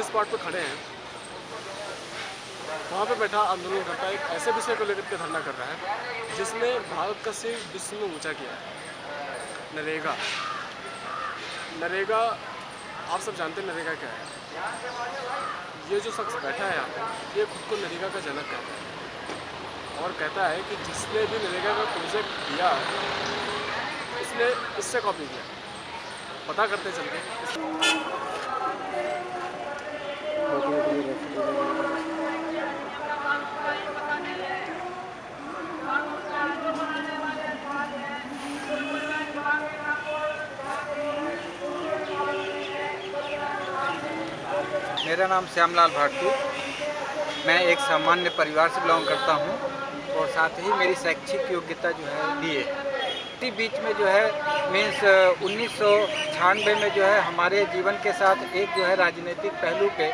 जिस स्पॉट पे खड़े हैं वहाँ पे बैठा आंदोलन करता है, एक ऐसे विषय को लेकर के धरना कर रहा है जिसने भारत का सिर विश्व में ऊंचा किया है। नरेगा। नरेगा, आप सब जानते हैं नरेगा क्या है। ये जो शख्स बैठा है यहाँ पे, ये खुद को नरेगा का जनक कहता है और कहता है कि जिसने भी नरेगा का प्रोजेक्ट किया उसने इससे कॉपी किया। पता करते चलते मेरा नाम श्यामलाल भारती। मैं एक सामान्य परिवार से बिलोंग करता हूं और साथ ही मेरी शैक्षिक योग्यता जो है BA। इसी बीच में जो है मीन्स 1996 में जो है हमारे जीवन के साथ एक जो है राजनीतिक पहलू पे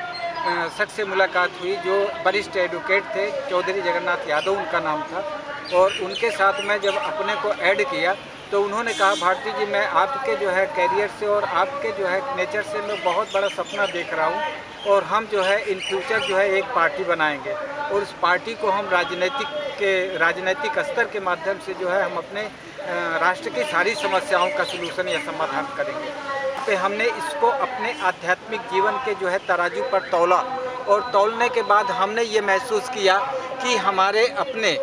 शख्स से मुलाकात हुई जो वरिष्ठ एडवोकेट थे, चौधरी जगन्नाथ यादव उनका नाम था। और उनके साथ मैं जब अपने को ऐड किया तो उन्होंने कहा, भारती जी मैं आपके जो है कैरियर से और आपके जो है नेचर से मैं बहुत बड़ा सपना देख रहा हूँ और हम जो है इन फ्यूचर जो है एक पार्टी बनाएंगे और उस पार्टी को हम राजनीतिक स्तर के माध्यम से जो है हम अपने राष्ट्र की सारी समस्याओं का सलूशन या समाधान करेंगे। तो हमने इसको अपने आध्यात्मिक जीवन के जो है तराजू पर तौला और तौलने के बाद हमने ये महसूस किया कि हमारे अपने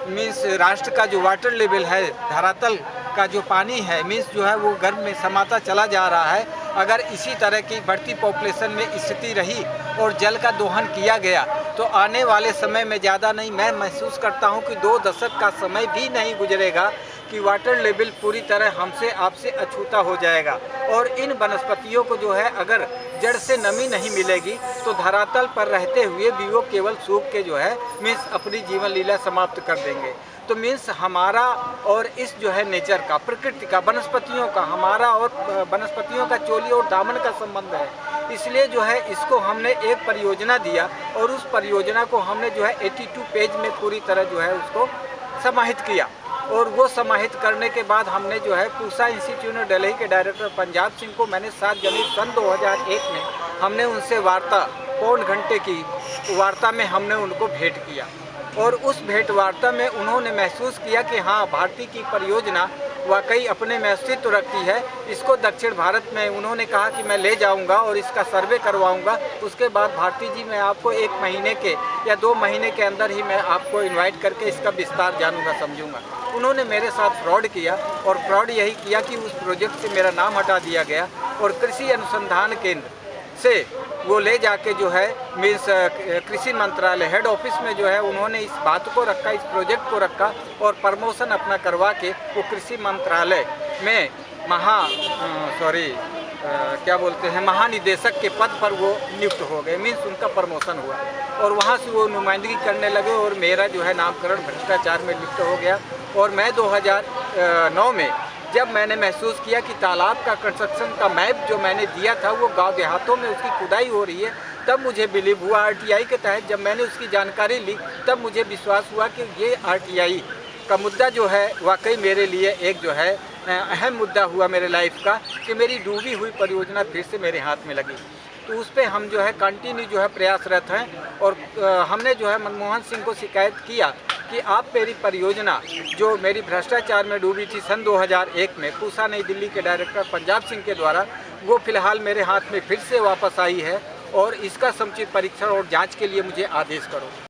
मीन्स राष्ट्र का जो वाटर लेवल है, धरातल का जो पानी है मीन्स जो है वो गर्भ में समाता चला जा रहा है। अगर इसी तरह की बढ़ती पॉपुलेशन में स्थिति रही और जल का दोहन किया गया तो आने वाले समय में ज़्यादा नहीं, मैं महसूस करता हूं कि 2 दशक का समय भी नहीं गुजरेगा कि वाटर लेवल पूरी तरह हमसे आपसे अछूता हो जाएगा। और इन वनस्पतियों को जो है अगर जड़ से नमी नहीं मिलेगी तो धरातल पर रहते हुए भी वो केवल सूख के जो है मीन्स अपनी जीवन लीला समाप्त कर देंगे। तो मीन्स हमारा और इस जो है नेचर का, प्रकृति का, वनस्पतियों का, हमारा और वनस्पतियों का चोली और दामन का संबंध है। इसलिए जो है इसको हमने एक परियोजना दिया और उस परियोजना को हमने जो है 82 पेज में पूरी तरह जो है उसको समाहित किया। और वो समाहित करने के बाद हमने जो है पूसा इंस्टीट्यूट ऑफ दिल्ली के डायरेक्टर पंजाब सिंह को मैंने 7 जनवरी सन 2001 में हमने उनसे वार्ता, पौन घंटे की वार्ता में हमने उनको भेंट किया और उस भेंट वार्ता में उन्होंने महसूस किया कि हाँ, भारती की परियोजना वाकई अपने में अस्तित्व रखती है। इसको दक्षिण भारत में उन्होंने कहा कि मैं ले जाऊंगा और इसका सर्वे करवाऊंगा। उसके बाद भारती जी मैं आपको 1 महीने के या 2 महीने के अंदर ही मैं आपको इनवाइट करके इसका विस्तार जानूंगा, समझूंगा। उन्होंने मेरे साथ फ्रॉड किया और फ्रॉड यही किया कि उस प्रोजेक्ट से मेरा नाम हटा दिया गया और कृषि अनुसंधान केंद्र से वो ले जाके जो है मीन्स कृषि मंत्रालय हेड ऑफिस में जो है उन्होंने इस बात को रखा, इस प्रोजेक्ट को रखा और प्रमोशन अपना करवा के वो कृषि मंत्रालय में महानिदेशक के पद पर वो नियुक्त हो गए, मीन्स उनका प्रमोशन हुआ और वहाँ से वो नुमाइंदगी करने लगे और मेरा जो है नामकरण भ्रष्टाचार में लिप्त हो गया। और मैं 2009 में जब मैंने महसूस किया कि तालाब का कंस्ट्रक्शन का मैप जो मैंने दिया था वो गांव देहातों में उसकी खुदाई हो रही है, तब मुझे बिलीव हुआ। RTI के तहत जब मैंने उसकी जानकारी ली तब मुझे विश्वास हुआ कि ये RTI का मुद्दा जो है वाकई मेरे लिए एक जो है अहम मुद्दा हुआ मेरे लाइफ का कि मेरी डूबी हुई परियोजना फिर से मेरे हाथ में लगी। तो उस पर हम जो है कंटिन्यू जो है प्रयासरत हैं और हमने जो है मनमोहन सिंह को शिकायत किया कि आप मेरी परियोजना जो मेरी भ्रष्टाचार में डूबी थी सन 2001 में पूसा नई दिल्ली के डायरेक्टर पंजाब सिंह के द्वारा, वो फिलहाल मेरे हाथ में फिर से वापस आई है और इसका समुचित परीक्षण और जांच के लिए मुझे आदेश करो।